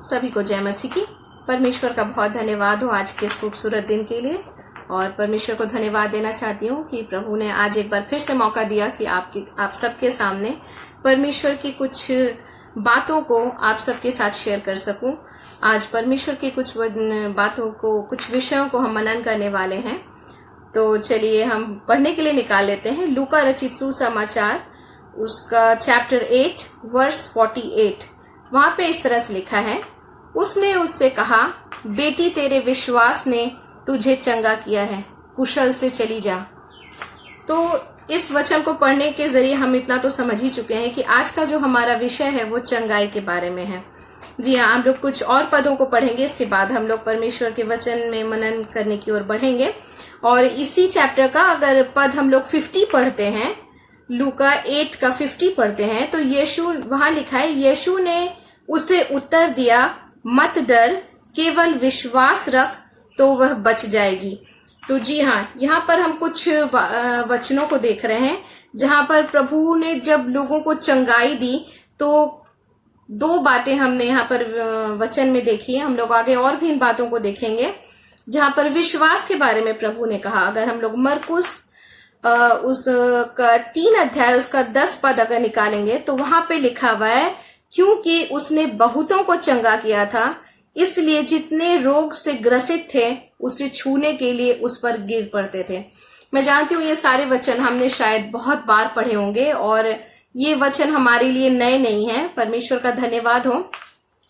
सभी को जय मसीह की। परमेश्वर का बहुत धन्यवाद हो आज के इस खूबसूरत दिन के लिए, और परमेश्वर को धन्यवाद देना चाहती हूँ कि प्रभु ने आज एक बार फिर से मौका दिया कि आप सबके सामने परमेश्वर की कुछ बातों को आप सबके साथ शेयर कर सकूं। आज परमेश्वर की कुछ बातों को, कुछ विषयों को हम मनन करने वाले हैं। तो चलिए हम पढ़ने के लिए निकाल लेते हैं लूका रचित सुसमाचार, उसका चैप्टर 8 वर्स 48। वहां पे इस तरह से लिखा है, उसने उससे कहा, बेटी तेरे विश्वास ने तुझे चंगा किया है, कुशल से चली जा। तो इस वचन को पढ़ने के जरिए हम इतना तो समझ ही चुके हैं कि आज का जो हमारा विषय है वो चंगाई के बारे में है। जी हाँ, हम लोग कुछ और पदों को पढ़ेंगे, इसके बाद हम लोग परमेश्वर के वचन में मनन करने की ओर बढ़ेंगे। और इसी चैप्टर का अगर पद हम लोग 50 पढ़ते हैं, लूका 8 का 50 पढ़ते हैं, तो यीशु, वहां लिखा है, यीशु ने उसे उत्तर दिया, मत डर, केवल विश्वास रख तो वह बच जाएगी। तो जी हाँ, यहाँ पर हम कुछ वचनों को देख रहे हैं जहां पर प्रभु ने जब लोगों को चंगाई दी तो दो बातें हमने यहाँ पर वचन में देखी है। हम लोग आगे और भी इन बातों को देखेंगे जहां पर विश्वास के बारे में प्रभु ने कहा। अगर हम लोग मरकुस उसका 3 अध्याय उसका 10 पद अगर निकालेंगे तो वहां पे लिखा हुआ है, क्योंकि उसने बहुतों को चंगा किया था, इसलिए जितने रोग से ग्रसित थे उसे छूने के लिए उस पर गिर पड़ते थे। मैं जानती हूँ ये सारे वचन हमने शायद बहुत बार पढ़े होंगे और ये वचन हमारे लिए नए नहीं है। परमेश्वर का धन्यवाद हो।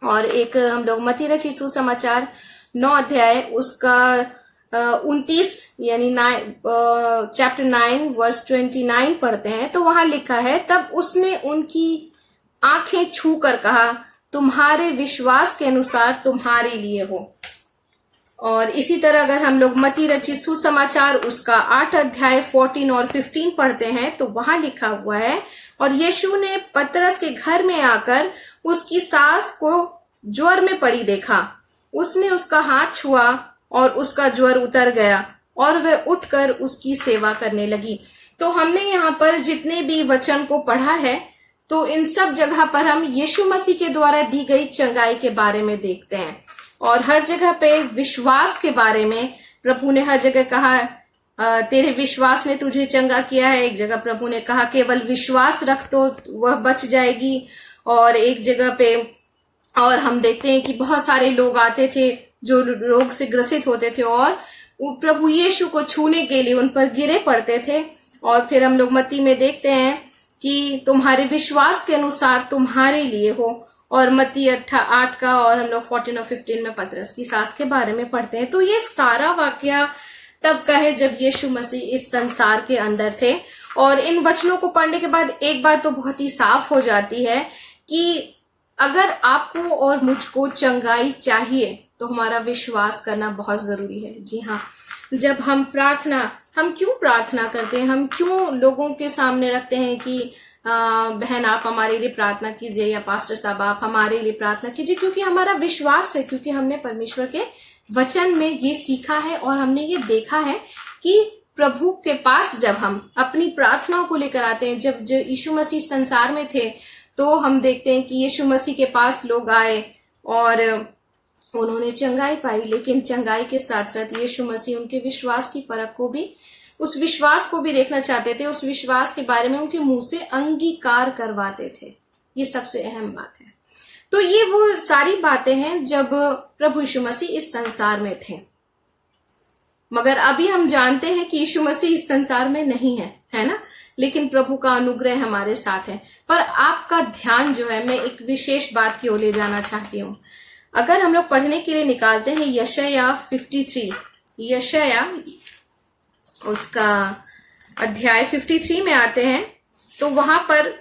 और एक हम लोग मत्ती रचित सुसमाचार 9 अध्याय उसका 29 यानी चैप्टर 9 वर्स 29 पढ़ते हैं, तो वहां लिखा है, तब उसने उनकी आंखें छू कर कहा, तुम्हारे विश्वास के अनुसार तुम्हारे लिए हो। और इसी तरह अगर हम लोग मत्ती रचित सुसमाचार उसका 8 अध्याय 14 और 15 पढ़ते हैं, तो वहां लिखा हुआ है, और यीशु ने पतरस के घर में आकर उसकी सास को ज्वर में पड़ी देखा, उसने उसका हाथ छुआ और उसका ज्वर उतर गया और वह उठकर उसकी सेवा करने लगी। तो हमने यहाँ पर जितने भी वचन को पढ़ा है, तो इन सब जगह पर हम यीशु मसीह के द्वारा दी गई चंगाई के बारे में देखते हैं। और हर जगह पे विश्वास के बारे में प्रभु ने हर जगह कहा, तेरे विश्वास ने तुझे चंगा किया है। एक जगह प्रभु ने कहा, केवल विश्वास रख तो वह बच जाएगी। और एक जगह पे और हम देखते हैं कि बहुत सारे लोग आते थे जो रोग से ग्रसित होते थे और प्रभु यीशु को छूने के लिए उन पर गिरे पड़ते थे। और फिर हम लोग मत्ती में देखते हैं कि तुम्हारे विश्वास के अनुसार तुम्हारे लिए हो। और मत्ती 8 का और हम लोग 14 और 15 में पतरस की सास के बारे में पढ़ते हैं। तो ये सारा वाकया तब का है जब यीशु मसीह इस संसार के अंदर थे। और इन वचनों को पढ़ने के बाद एक बात तो बहुत ही साफ हो जाती है कि अगर आपको और मुझको चंगाई चाहिए तो हमारा विश्वास करना बहुत जरूरी है। जी हाँ, जब हम क्यों प्रार्थना करते हैं, हम क्यों लोगों के सामने रखते हैं कि बहन आप हमारे लिए प्रार्थना कीजिए, या पास्टर साहब आप हमारे लिए प्रार्थना कीजिए, क्योंकि हमारा विश्वास है, क्योंकि हमने परमेश्वर के वचन में ये सीखा है और हमने ये देखा है कि प्रभु के पास जब हम अपनी प्रार्थनाओं को लेकर आते हैं, जब यीशु मसीह संसार में थे, तो हम देखते हैं कि यीशु मसीह के पास लोग आए और उन्होंने चंगाई पाई। लेकिन चंगाई के साथ साथ यीशु मसीह उनके विश्वास की परख को भी, उस विश्वास को भी देखना चाहते थे। उस विश्वास के बारे में उनके मुंह से अंगीकार करवाते थे। ये सबसे अहम बात है। तो ये वो सारी बातें हैं जब प्रभु यीशु मसीह इस संसार में थे। मगर अभी हम जानते हैं कि यीशु मसीह इस संसार में नहीं है ना। लेकिन प्रभु का अनुग्रह हमारे साथ है। पर आपका ध्यान जो है, मैं एक विशेष बात की ओर ले जाना चाहती हूँ। अगर हम लोग पढ़ने के लिए निकालते हैं यशायाह 53, यशायाह उसका अध्याय 53 में आते हैं, तो वहां पर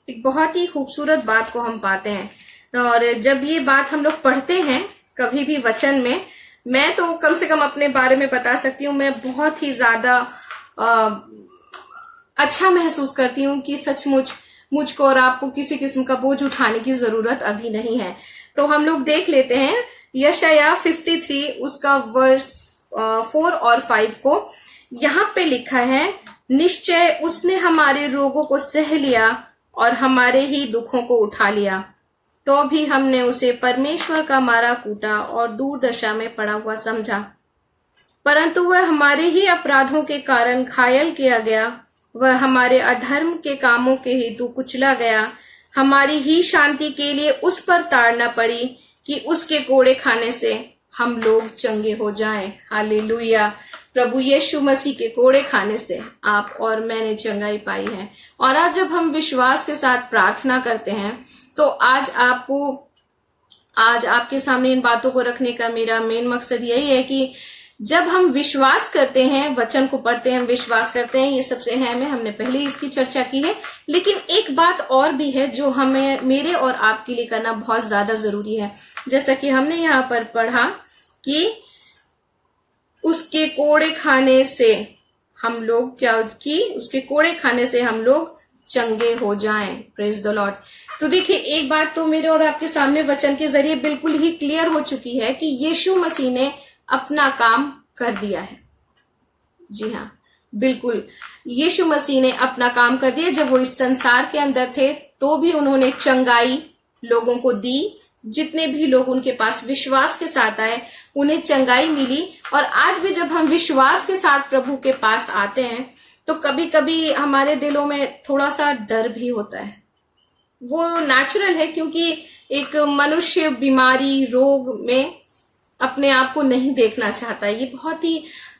एक बहुत ही खूबसूरत बात को हम पाते हैं। और जब ये बात हम लोग पढ़ते हैं कभी भी वचन में, मैं तो कम से कम अपने बारे में बता सकती हूँ, मैं बहुत ही ज्यादा अच्छा महसूस करती हूँ कि सचमुच मुझको और आपको किसी किस्म का बोझ उठाने की जरूरत अभी नहीं है। तो हम लोग देख लेते हैं यशायाह 53 उसका वर्स 4 और 5 को। यहाँ पे लिखा है, निश्चय उसने हमारे रोगों को सह लिया और हमारे ही दुखों को उठा लिया। तो भी हमने उसे परमेश्वर का मारा कूटा और दूर दशा में पड़ा हुआ समझा, परंतु वह हमारे ही अपराधों के कारण घायल किया गया, वह हमारे अधर्म के कामों के हेतु कुचला गया, हमारी ही शांति के लिए उस पर ताड़ना पड़ी कि उसके कोड़े खाने से हम लोग चंगे हो जाएं। हालेलुया। प्रभु यीशु मसीह के कोड़े खाने से आप और मैंने चंगाई पाई है। और आज जब हम विश्वास के साथ प्रार्थना करते हैं तो आज आपके सामने इन बातों को रखने का मेरा मेन मकसद यही है कि जब हम विश्वास करते हैं, वचन को पढ़ते हैं, हम विश्वास करते हैं, ये सबसे अहम है, हमने पहले इसकी चर्चा की है। लेकिन एक बात और भी है जो हमें, मेरे और आपके लिए करना बहुत ज्यादा जरूरी है। जैसा कि हमने यहाँ पर पढ़ा कि उसके कोड़े खाने से हम लोग उसके कोड़े खाने से हम लोग चंगे हो जाएं। Praise the Lord. तो देखिए, एक बात तो मेरे और आपके सामने वचन के जरिए बिल्कुल ही क्लियर हो चुकी है कि यीशु मसीह ने अपना काम कर दिया है। जी हाँ, बिल्कुल, यीशु मसीह ने अपना काम कर दिया। जब वो इस संसार के अंदर थे तो भी उन्होंने चंगाई लोगों को दी। जितने भी लोग उनके पास विश्वास के साथ आए उन्हें चंगाई मिली। और आज भी जब हम विश्वास के साथ प्रभु के पास आते हैं तो कभी कभी हमारे दिलों में थोड़ा सा डर भी होता है। वो नेचुरल है, क्योंकि एक मनुष्य बीमारी, रोग में अपने आप को नहीं देखना चाहता। ये बहुत ही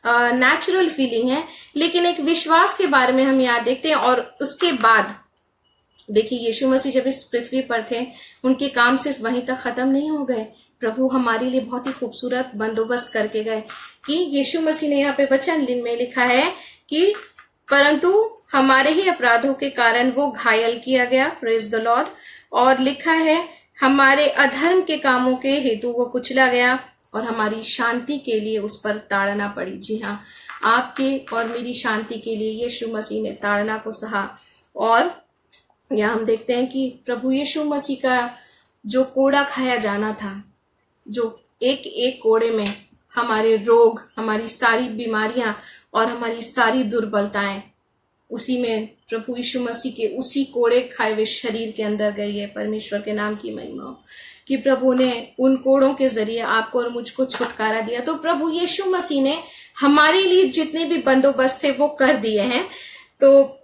नेचुरल फीलिंग है। लेकिन एक विश्वास के बारे में हम यहाँ देखते हैं। और उसके बाद देखिए, यीशु मसीह जब इस पृथ्वी पर थे उनके काम सिर्फ वहीं तक खत्म नहीं हो गए। प्रभु हमारे लिए बहुत ही खूबसूरत बंदोबस्त करके गए कि यीशु मसीह ने यहाँ पे वचन में लिखा है कि परंतु हमारे ही अपराधों के कारण वो घायल किया गया। Praise the Lord. और लिखा है हमारे अधर्म के कामों के हेतु वो कुचला गया और हमारी शांति के लिए उस पर ताड़ना पड़ी। जी हाँ, आपके और मेरी शांति के लिए यीशु मसीह ने ताड़ना को सहा। और यहाँ हम देखते हैं कि प्रभु यीशु मसीह का जो कोड़ा खाया जाना था, जो एक एक कोड़े में हमारे रोग, हमारी सारी बीमारियां और हमारी सारी दुर्बलताएं उसी में प्रभु यीशु मसीह के उसी कोड़े खाए हुए शरीर के अंदर गई है। परमेश्वर के नाम की महिमा हो कि प्रभु ने उन कोड़ों के जरिए आपको और मुझको छुटकारा दिया। तो प्रभु यीशु मसीह ने हमारे लिए जितने भी बंदोबस्त थे वो कर दिए हैं। तो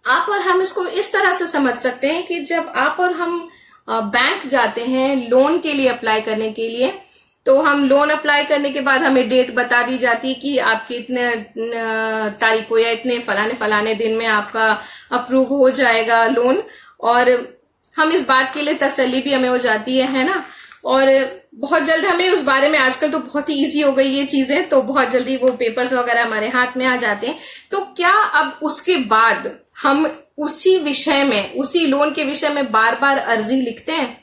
आप और हम इसको इस तरह से समझ सकते हैं कि जब आप और हम बैंक जाते हैं लोन के लिए अप्लाई करने के लिए, तो हम लोन अप्लाई करने के बाद हमें डेट बता दी जाती है कि आपके इतने तारीख को या इतने फलाने दिन में आपका अप्रूव हो जाएगा लोन। और हम इस बात के लिए तसल्ली भी हमें हो जाती है ना। और बहुत जल्द हमें उस बारे में, आजकल तो बहुत ही इजी हो गई ये चीजें, तो बहुत जल्दी वो पेपर्स वगैरह हमारे हाथ में आ जाते हैं। तो क्या अब उसके बाद हम उसी विषय में, उसी लोन के विषय में बार बार अर्जी लिखते हैं?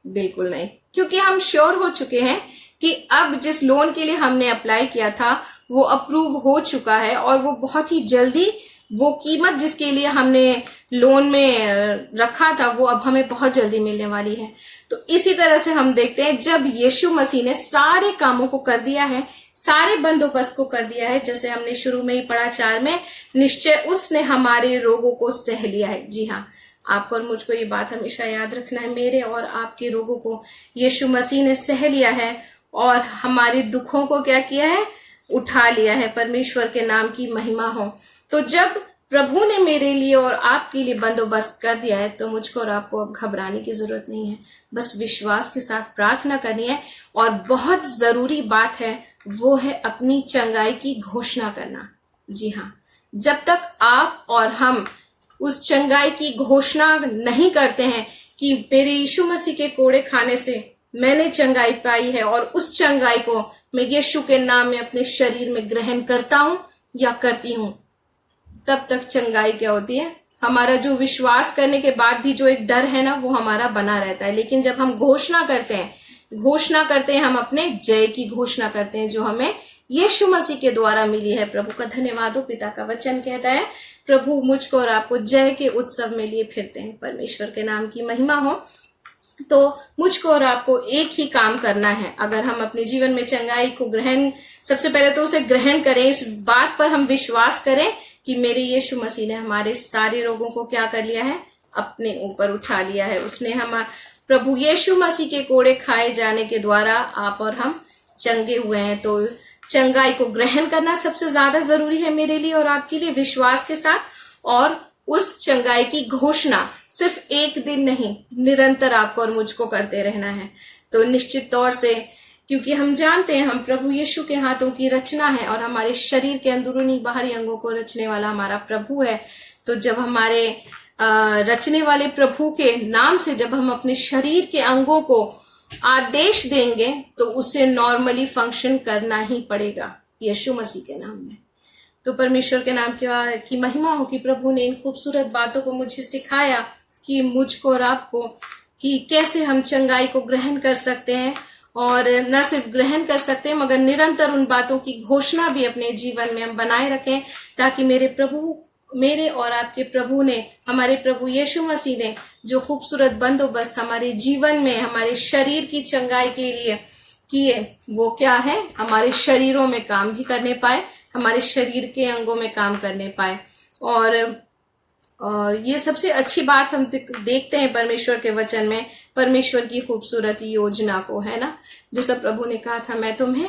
बिल्कुल नहीं, क्योंकि हम श्योर हो चुके हैं कि अब जिस लोन के लिए हमने अप्लाई किया था वो अप्रूव हो चुका है और वो बहुत ही जल्दी, वो कीमत जिसके लिए हमने लोन में रखा था वो अब हमें बहुत जल्दी मिलने वाली है। तो इसी तरह से हम देखते हैं जब यीशु मसीह ने सारे कामों को कर दिया है, सारे बंदोबस्त को कर दिया है, जैसे हमने शुरू में ही पढ़ा 4 में, निश्चय उसने हमारे रोगों को सह लिया है। जी हाँ, आपको और मुझको ये बात हमेशा याद रखना है, मेरे और आपके रोगों को यीशु मसीह ने सह लिया है और हमारे दुखों को क्या किया है? उठा लिया है। परमेश्वर के नाम की महिमा हो। तो जब प्रभु ने मेरे लिए और आपके लिए बंदोबस्त कर दिया है तो मुझको और आपको अब घबराने की जरूरत नहीं है। बस विश्वास के साथ प्रार्थना करनी है। और बहुत जरूरी बात है वो है अपनी चंगाई की घोषणा करना। जी हाँ, जब तक आप और हम उस चंगाई की घोषणा नहीं करते हैं कि मेरे यीशु मसीह के कोड़े खाने से मैंने चंगाई पाई है और उस चंगाई को मैं यीशु के नाम में अपने शरीर में ग्रहण करता हूं या करती हूं, तब तक चंगाई क्या होती है? हमारा जो विश्वास करने के बाद भी जो एक डर है ना, वो हमारा बना रहता है। लेकिन जब हम घोषणा करते हैं, हम अपने जय की घोषणा करते हैं जो हमें यीशु मसीह के द्वारा मिली है। प्रभु का धन्यवाद हो। पिता का वचन कहता है प्रभु मुझको और आपको जय के उत्सव में लिए फिरते हैं। परमेश्वर के नाम की महिमा हो। तो मुझको और आपको एक ही काम करना है। अगर हम अपने जीवन में चंगाई को ग्रहण, सबसे पहले तो उसे ग्रहण करें, इस बात पर हम विश्वास करें कि मेरे यीशु मसीह ने हमारे सारे रोगों को क्या कर लिया है? अपने ऊपर उठा लिया है। उसने प्रभु यीशु मसीह के कोड़े खाए जाने के द्वारा आप और हम चंगे हुए हैं। तो चंगाई को ग्रहण करना सबसे ज्यादा जरूरी है मेरे लिए और आपके लिए, विश्वास के साथ, और उस चंगाई की घोषणा सिर्फ एक दिन नहीं, निरंतर आपको और मुझको करते रहना है। तो निश्चित तौर से, क्योंकि हम जानते हैं हम प्रभु यीशु के हाथों की रचना है और हमारे शरीर के अंदरूनी बाहरी अंगों को रचने वाला हमारा प्रभु है। तो जब हमारे रचने वाले प्रभु के नाम से जब हम अपने शरीर के अंगों को आदेश देंगे तो उसे नॉर्मली फंक्शन करना ही पड़ेगा यीशु मसीह के नाम में। तो परमेश्वर के नाम की महिमा हो कि प्रभु ने इन खूबसूरत बातों को मुझे सिखाया कि मुझको और आपको कि कैसे हम चंगाई को ग्रहण कर सकते हैं, और न सिर्फ ग्रहण कर सकते हैं मगर निरंतर उन बातों की घोषणा भी अपने जीवन में हम बनाए रखें, ताकि मेरे और आपके प्रभु ने, हमारे प्रभु यीशु मसीह ने जो खूबसूरत बंदोबस्त हमारे जीवन में हमारे शरीर की चंगाई के लिए किए, वो क्या है, हमारे शरीरों में काम भी करने पाए, हमारे शरीर के अंगों में काम करने पाए। और ये सबसे अच्छी बात हम देखते हैं परमेश्वर के वचन में, परमेश्वर की खूबसूरत योजना को, है ना। जैसा प्रभु ने कहा था, मैं तुम्हें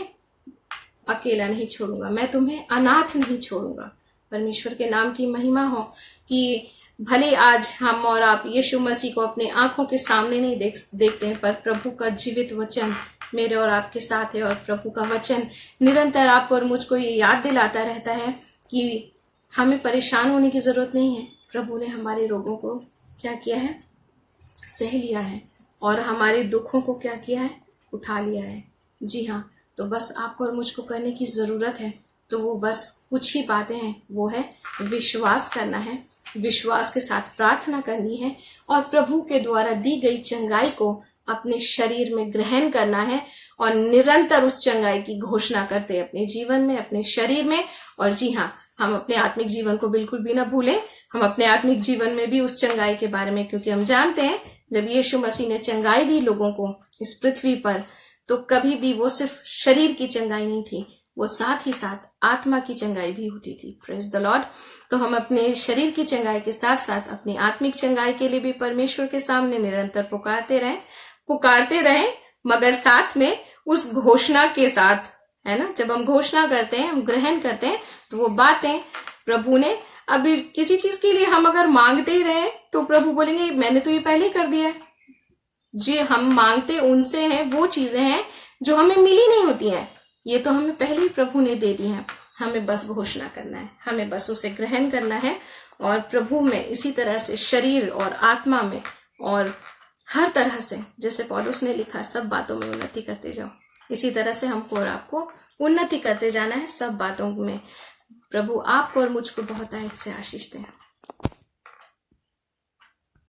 अकेला नहीं छोड़ूंगा, मैं तुम्हें अनाथ नहीं छोड़ूंगा। परमेश्वर के नाम की महिमा हो कि भले आज हम और आप यीशु मसीह को अपने आंखों के सामने नहीं देखते हैं, पर प्रभु का जीवित वचन मेरे और आपके साथ है, और प्रभु का वचन निरंतर आपको और मुझको ये याद दिलाता रहता है कि हमें परेशान होने की जरूरत नहीं है। प्रभु ने हमारे रोगों को क्या किया है, सह लिया है, और हमारे दुखों को क्या किया है, उठा लिया है। जी हाँ, तो बस आपको और मुझको करने की जरूरत है, तो वो बस कुछ ही बातें हैं, वो है विश्वास करना है, विश्वास के साथ प्रार्थना करनी है, और प्रभु के द्वारा दी गई चंगाई को अपने शरीर में ग्रहण करना है, और निरंतर उस चंगाई की घोषणा करते हैं अपने जीवन में, अपने शरीर में। और जी हाँ, हम अपने आत्मिक जीवन को बिल्कुल भी ना भूलें, हम अपने आत्मिक जीवन में भी उस चंगाई के बारे में, क्योंकि हम जानते हैं जब यीशु मसीह ने चंगाई दी लोगों को इस पृथ्वी पर, तो कभी भी वो सिर्फ शरीर की चंगाई नहीं थी, वो साथ ही साथ आत्मा की चंगाई भी होती थी। Praise the Lord. तो हम अपने शरीर की चंगाई के साथ साथ अपनी आत्मिक चंगाई के लिए भी परमेश्वर के सामने निरंतर पुकारते रहें, मगर साथ में उस घोषणा के साथ, है ना। जब हम घोषणा करते हैं, हम ग्रहण करते हैं, तो वो बातें प्रभु ने, अभी किसी चीज के लिए हम अगर मांगते ही रहे तो प्रभु बोलेंगे मैंने तो ये पहले कर दिया है। जी, हम मांगते उनसे हैं, वो चीजें हैं जो हमें मिली नहीं होती हैं, ये तो हमें पहले ही प्रभु ने दे दी है। हमें बस घोषणा करना है, हमें बस उसे ग्रहण करना है, और प्रभु में इसी तरह से शरीर और आत्मा में और हर तरह से, जैसे पौलुस ने लिखा, सब बातों में उन्नति करते जाओ। इसी तरह से हमको और आपको उन्नति करते जाना है सब बातों में। प्रभु आपको और मुझको बहुत आयत से आशीष दें।